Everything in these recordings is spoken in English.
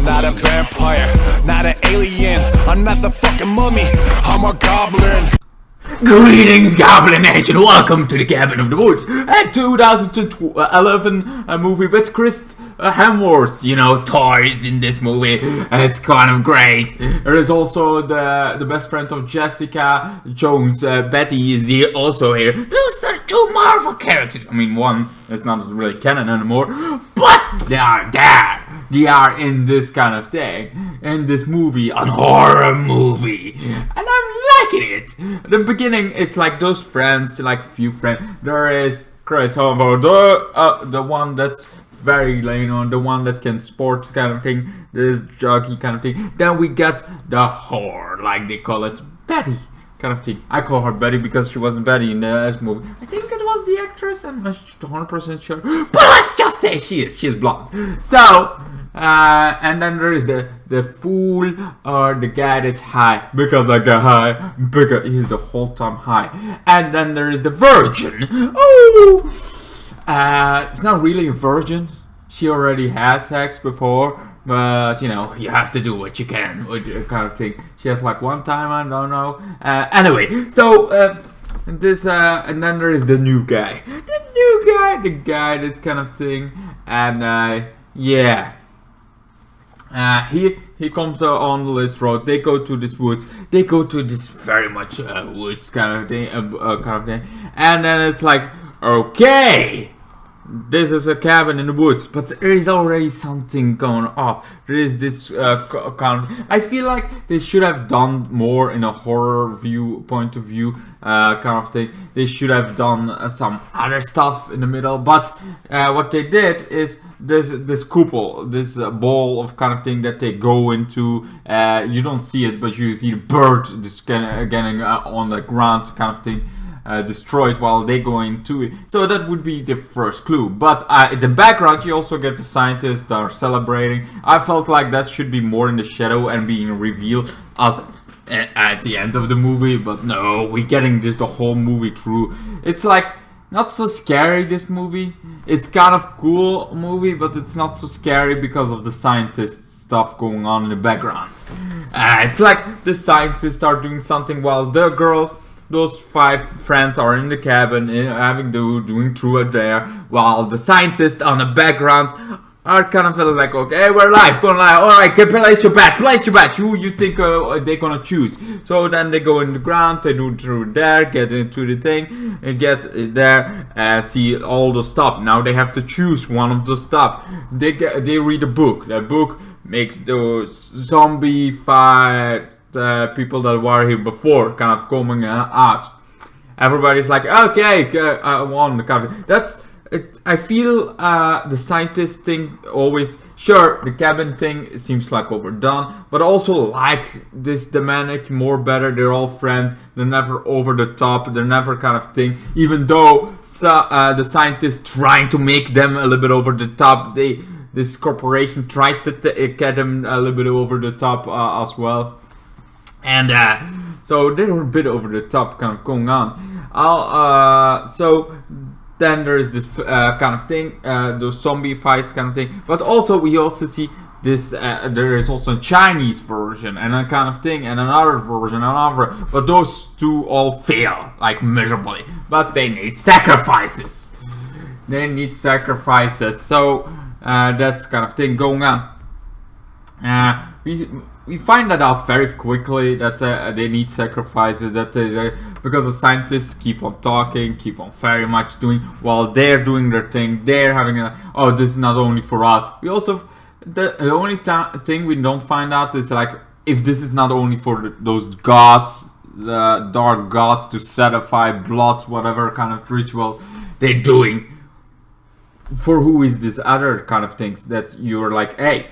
not a vampire, not an alien. I'm not the fucking mummy, I'm a goblin. Greetings, Goblin Nation! Welcome to the Cabin of the Woods, a 2011 movie with Kristen Hemsworth. You know, toys in this movie. It's kind of great. There is also the best friend of Jessica Jones, Betty, is here, also here. Those are two Marvel characters. I mean, one is not really canon anymore, but they are there. They are in this kind of thing, in this movie, a horror movie, and I'm liking it. At the beginning, it's like those friends, like few friends. There is Chris Hover, the one that's very lame on, the one that can sports kind of thing. There's jockey kind of thing. Then we get the whore, like they call it, Betty kind of thing. I call her Betty because she wasn't Betty in the last movie. I think it was the actress. I'm not 100% sure, but let's just say she is. She is blonde. So. And then there is the fool or the guy that's high because I got high because he's the whole time high. And then there is the virgin. Oh, it's not really a virgin. She already had sex before, but you know you have to do what you can with kind of thing. She has like one time, I don't know. Anyway, so this and then there is the new guy, the guy that's kind of thing, and yeah. He comes on this road. They go to this woods. They go to this very much woods kind of thing, and then it's like, okay, this is a cabin in the woods, but there is already something going off. There is this kind of. I feel like they should have done more in a horror point of view kind of thing. They should have done some other stuff in the middle, but what they did is. This couple, this ball of kind of thing that they go into, you don't see it, but you see the bird just getting on the ground kind of thing, destroyed while they go into it. So that would be the first clue. But in the background, you also get the scientists that are celebrating. I felt like that should be more in the shadow and being revealed as at the end of the movie. But no, we're getting this the whole movie through. It's like. Not so scary, this movie. It's kind of cool movie, but it's not so scary because of the scientist stuff going on in the background. It's like the scientists are doing something while the girls, those 5 friends are in the cabin, doing through it there, while the scientists on the background are kind of like, okay, we're live, going live, alright, place your bet, who you think they're gonna choose. So then they go in the ground, they do through there, get into the thing, and get there, and see all the stuff. Now they have to choose one of the stuff. They read a book. That book makes those zombie fight people that were here before kind of coming out. Everybody's like, okay, I won the country. I feel the scientist thing always, sure, the cabin thing seems like overdone, but also like this demonic more better. They're all friends, they're never over the top, they're never kind of thing, even though the scientists trying to make them a little bit over the top. This corporation tries to get them a little bit over the top as well, and so they're a bit over the top kind of going on. So then there is this kind of thing, those zombie fights kind of thing. But also we also see this. There is also a Chinese version and a kind of thing, and another version, But those two all fail like miserably. But they need sacrifices. So that's kind of thing going on. We find that out very quickly that they need sacrifices, because the scientists keep on talking, keep on very much doing, while they're doing their thing, they're having this is not only for us. We also, the only thing we don't find out is like, if this is not only for those gods, the dark gods, to satisfy blood, whatever kind of ritual they're doing, for who is this other kind of things that you're like, hey,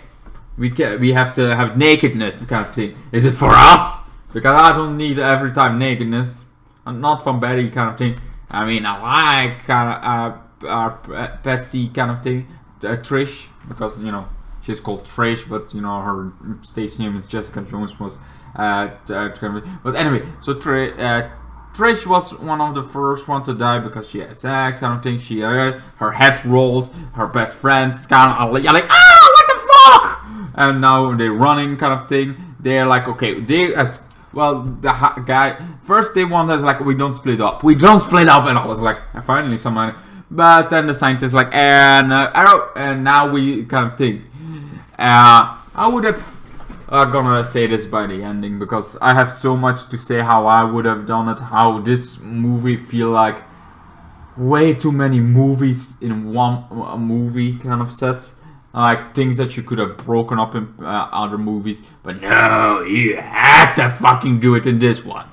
we have to have nakedness kind of thing. Is it for us? Because I don't need every time nakedness. I'm not from Betty kind of thing. I mean, I like kind of Patsy kind of thing, Trish, because you know she's called Trish, but you know her stage name is Jessica Jones was. But anyway, so Trish was one of the first one to die because she had sex. I don't think she her head rolled. Her best friend's kind of yelling, "Ah, what the fuck!" and now they're running kind of thing. They're like, okay, they as well, the guy first they want us like, we don't split up, and I was like, finally someone. But then the scientist like, and now we kind of think. I would have gonna say this by the ending, because I have so much to say how I would have done it. How this movie feel like way too many movies in one movie kind of set. Like things that you could have broken up in other movies, but no, you had to fucking do it in this one.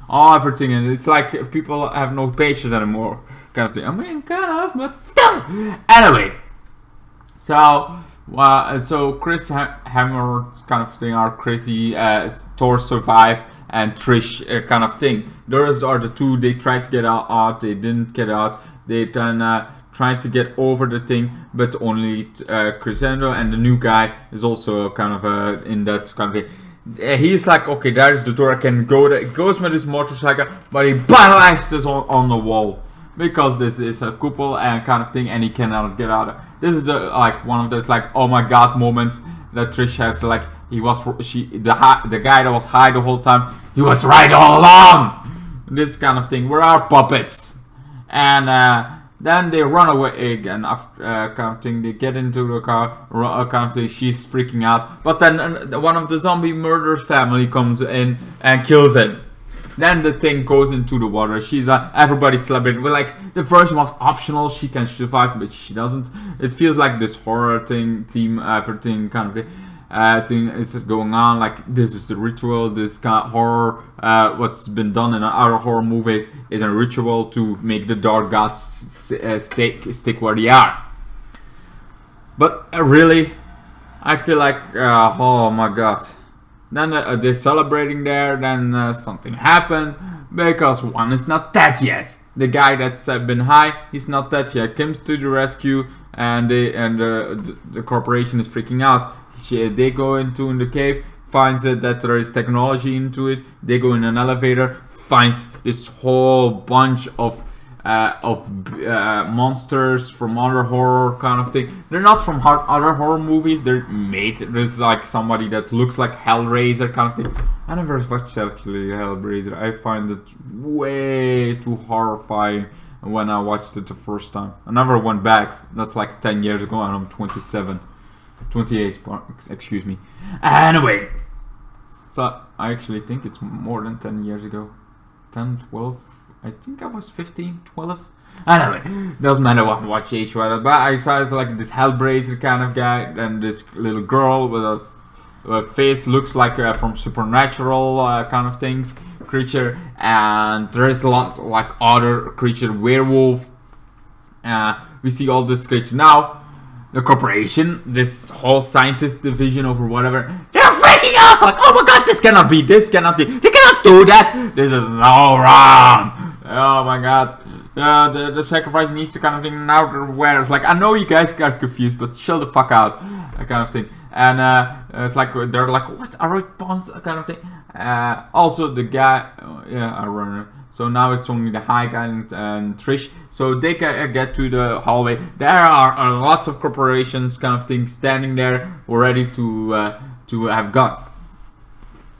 Everything, and it's like if people have no patience anymore, kind of thing. I mean, kind of, but still. Anyway, so Chris Hemsworth kind of thing, are crazy. Thor survives, and Trish kind of thing. Those are the two. They tried to get out. They didn't get out. They then tried to get over the thing, but only Crescendo, and the new guy is also kind of in that kind of thing. He's like, okay, there's the door, I can go there. He goes with his motorcycle, but he bangs this on the wall, because this is a couple and kind of thing, and he cannot get out. This is like one of those like, oh my god moments that Trish has. Like, the guy that was high the whole time, he was right all along. This kind of thing. We're our puppets, and then they run away again, after kind of thing. They get into the car, kind of thing. She's freaking out, but then one of the zombie murderers family comes in and kills him. Then the thing goes into the water. She's everybody's celebrating. But like, the version was optional. She can survive, but she doesn't. It feels like this horror thing, team everything kind of thing is going on. Like, this is the ritual. This kind of horror, what's been done in other horror movies, is a ritual to make the dark gods stick where they are. But really, I feel like, oh my god. Then they're celebrating there. Then something happened, because one is not dead yet. The guy that's been high, he's not dead yet. Comes to the rescue, and the corporation is freaking out. They go into the cave, finds that there is technology into it. They go in an elevator, finds this whole bunch of monsters from other horror kind of thing. They're not from other horror movies. They're made. There's like somebody that looks like Hellraiser kind of thing. I never watched actually Hellraiser. I find it way too horrifying when I watched it the first time. I never went back. That's like 10 years ago, and I'm 28, excuse me. Anyway, so I actually think it's more than 10 years ago. 10, 12, I think I was 15, 12. Anyway, doesn't matter what watch age, but I saw like this Hellraiser kind of guy, and this little girl with a face looks like from Supernatural kind of things, creature, and there is a lot like other creature, werewolf. We see all this creature now. The corporation, this whole scientist division over whatever, they're freaking out like, oh my god, this cannot be, they cannot do that, this is no wrong, oh my god, the sacrifice needs to kind of thing. Now they're aware, it's like, I know you guys got confused, but chill the fuck out, that kind of thing. And it's like, they're like, what, are we pawns, kind of thing. Also the guy, I run it. So now it's only the high guy and Trish. So they get to the hallway. There are lots of corporations kind of thing standing there, ready to have guns.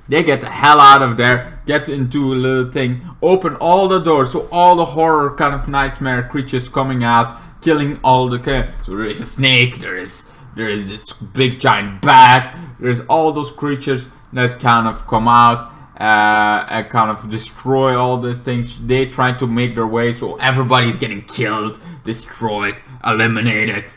They get the hell out of there, get into a little thing, open all the doors, so all the horror kind of nightmare creatures coming out, killing all the so there is a snake, there is this big giant bat, there's all those creatures that kind of come out. And kind of destroy all these things. They try to make their way, so everybody's getting killed, destroyed, eliminated,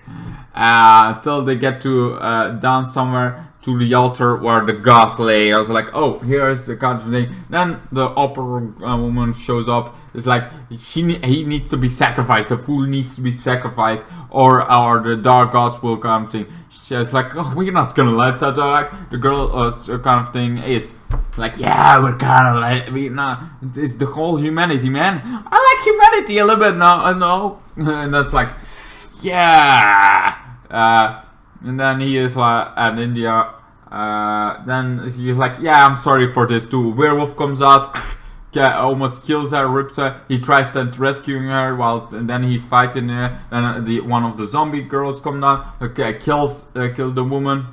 until they get to down somewhere to the altar where the gods lay. I was like, oh, here's the god thing. Then the opera woman shows up. It's like he needs to be sacrificed. The fool needs to be sacrificed, or the dark gods will come to. She's like, oh, we're not gonna let that. Like the girl kind of thing is like, yeah, we're kind of it's the whole humanity, man. I like humanity a little bit now. I know, and that's like, yeah. And then he is like at India. Then he's like, yeah, I'm sorry for this too. Werewolf comes out. Almost kills her, rips her. He tries then to rescue her, and then he fighting her. Then one of the zombie girls come down, kills the woman,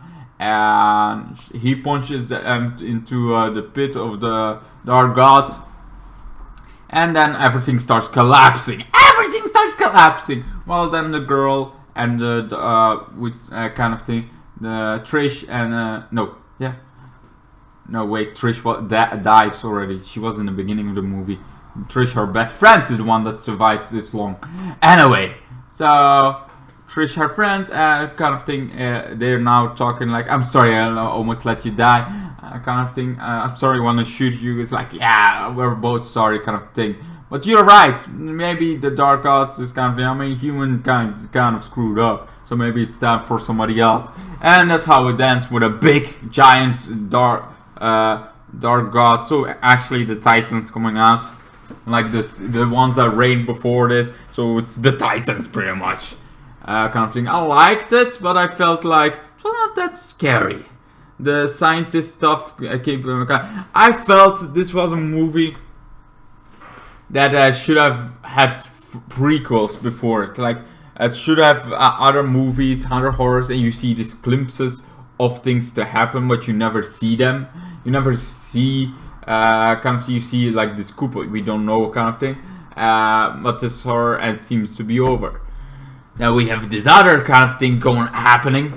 and he punches them into the pit of the dark gods, and then everything starts collapsing. Everything starts collapsing. Well, then the girl and the with kind of thing, the Trish and Trish died already. She was in the beginning of the movie. Trish, her best friend, is the one that survived this long. Anyway, so Trish, her friend, kind of thing, they're now talking like, I'm sorry, I almost let you die, kind of thing. I'm sorry, I want to shoot you. It's like, yeah, we're both sorry, kind of thing. But you're right, maybe the dark gods is kind of thing. I mean, humankind is kind of screwed up, so maybe it's time for somebody else. And that's how it ends, with a big, giant, dark god. So actually the Titans coming out, like the ones that reigned before this. So it's the Titans pretty much, kind of thing. I liked it, but I felt like it was not that scary. The scientist stuff I felt this was a movie that should have had prequels before it. Like, it should have other movies, other horrors, and you see these glimpses of things to happen, but you never see them. You never see kind of, you see like this scoop, we don't know, kind of thing. But this horror and seems to be over. Now we have this other kind of thing happening.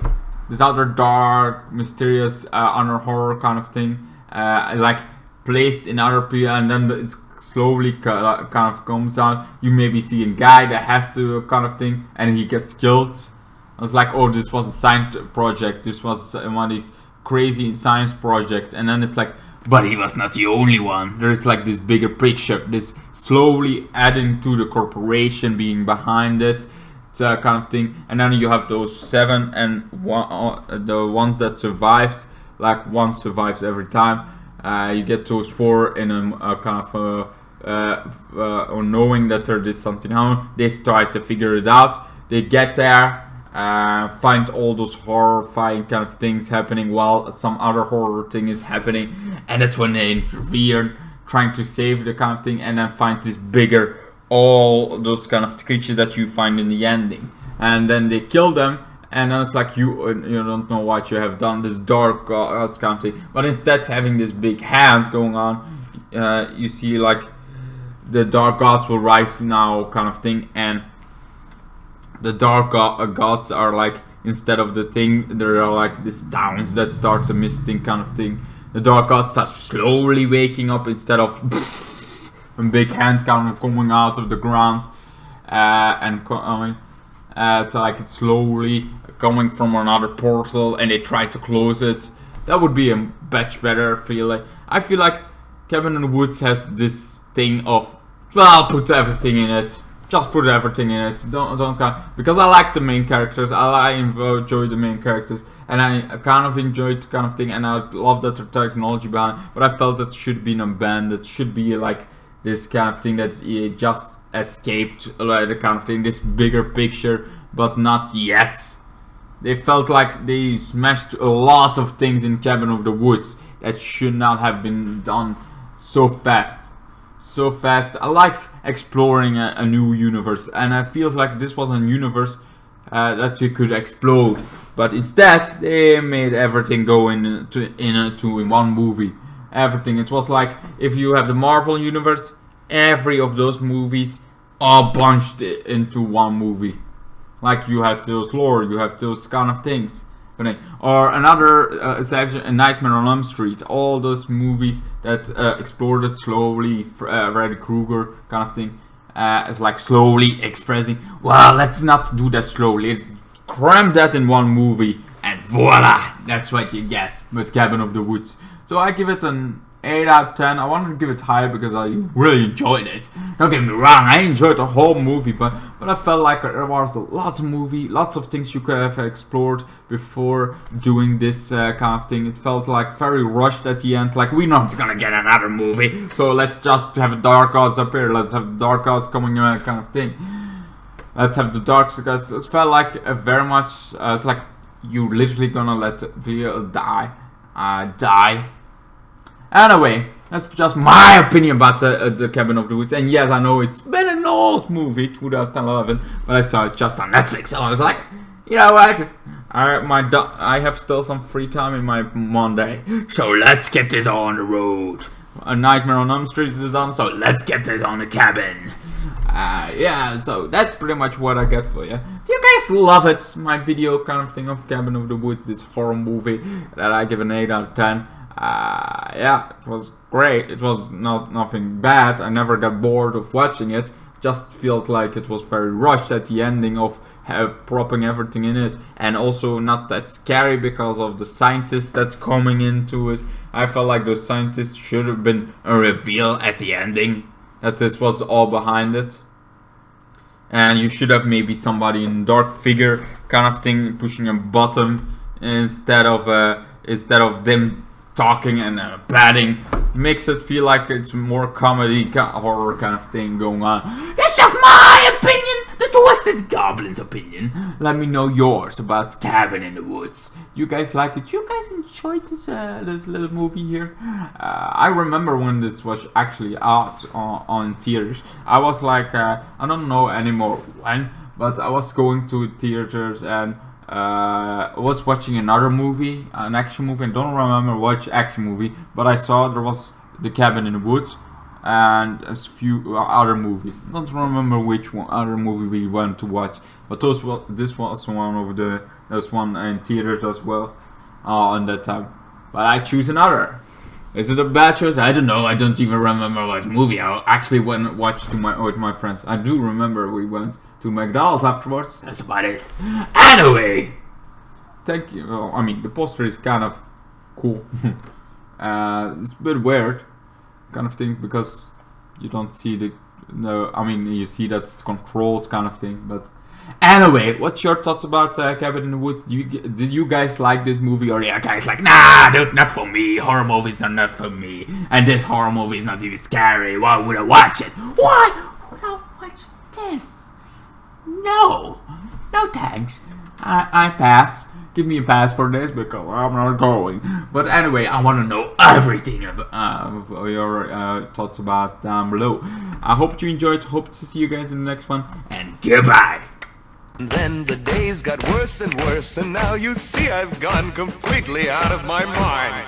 This other dark, mysterious, other horror kind of thing, like placed in other people, and then it's slowly kind of comes out. You maybe see a guy that has to kind of thing, and he gets killed. I was like, oh, this was a science project. This was one of these crazy science project, and then it's like, but he was not the only one. There's like this bigger picture, this slowly adding to the corporation being behind it, kind of thing. And then you have those 7, and the ones that survives, like one survives every time. You get those 4 in a kind of or knowing that there is something on. They try to figure it out. They get there, find all those horrifying kind of things happening while some other horror thing is happening, and that's when they interfere, trying to save the kind of thing, and then find this bigger, all those kind of creatures that you find in the ending, and then they kill them. And then it's like you don't know what you have done, this dark god kind of thing. But instead having this big hand going on, you see like the dark gods will rise now kind of thing. And the dark gods are like, instead of the thing, there are like these towns that start a misting kind of thing. The dark gods are slowly waking up instead of a big hand kind of coming out of the ground. It's like it's slowly coming from another portal, and they try to close it. That would be a much better feeling. I feel like Cabin in the Woods has this thing of, well, put everything in it. Just put everything in it. Don't because I like the main characters. I enjoy the main characters, and I kind of enjoyed the kind of thing, and I love that the technology behind it. But I felt that should be a band. That should be like this kind of thing that's just escaped the kind of thing, this bigger picture, but not yet. They felt like they smashed a lot of things in Cabin of the Woods that should not have been done so fast. I like exploring a new universe, and it feels like this was a universe that you could explode, but instead they made everything go into one movie. Everything. It was like if you have the Marvel universe, every of those movies are bunched into one movie. Like you have those lore, you have those kind of things. Or another A Nightmare on Elm Street. All those movies that explored it slowly, Freddy Krueger kind of thing. It's like slowly expressing, well, let's not do that slowly. Let's cram that in one movie, and voila, that's what you get with Cabin of the Woods. So I give it an 8 out of 10. I wanted to give it higher because I really enjoyed it. Don't get me wrong, I enjoyed the whole movie, but I felt like there was lots of things you could have explored before doing this kind of thing. It felt like very rushed at the end, like we're not gonna get another movie, so let's just have dark gods up here, let's have dark gods coming in, kind of thing. Let's have the dark gods. It felt like very much, it's like you literally gonna let Via die. Anyway, that's just my opinion about the Cabin of the Woods. And yes, I know it's been an old movie, 2011, but I saw it just on Netflix, and I was like, you know what? I have still some free time in my Monday, so let's get this on the road. A Nightmare on Elm Street is done, so let's get this on the cabin. Yeah, so that's pretty much what I get for you. Do you guys love it? My video kind of thing of Cabin of the Woods, this horror movie that I give an 8 out of 10. Yeah, it was great. It was nothing bad. I never got bored of watching it. Just felt like it was very rushed at the ending of propping everything in it, and also not that scary because of the scientist that's coming into it. I felt like those scientists should have been a reveal at the ending, that this was all behind it. And you should have maybe somebody in dark figure kind of thing pushing a button instead of them talking and batting. Makes it feel like it's more comedy horror kind of thing going on. That's just my opinion, the Twisted Goblin's opinion. Let me know yours about Cabin in the Woods. You guys like it? You guys enjoyed this little movie here? I remember when this was actually out on theaters. I was like, I don't know anymore when, but I was going to theaters and was watching another movie, an action movie. I don't remember which action movie, but I saw there was The Cabin in the Woods and a few other movies. Don't remember which other movie we went to watch, but this was one of there's one in theaters as well on that time. But I choose another. Is it a bad choice? I don't know. I don't even remember what movie I actually went and watched with my friends. I do remember we went to McDonald's afterwards. That's about it. Anyway, thank you. Well, I mean, the poster is kind of cool. It's a bit weird, kind of thing, because you don't see I mean, you see that it's controlled kind of thing. But anyway, what's your thoughts about Cabin in the Woods? Did you guys like this movie, or yeah, guys like, nah, dude, not for me. Horror movies are not for me, and this horror movie is not even scary. Why would I watch it? Why would I watch this? No thanks. I pass. Give me a pass for this because I'm not going. But anyway, I want to know everything of your thoughts about down below. I hope you enjoyed. Hope to see you guys in the next one. And goodbye. And then the days got worse and worse, and now you see I've gone completely out of my mind.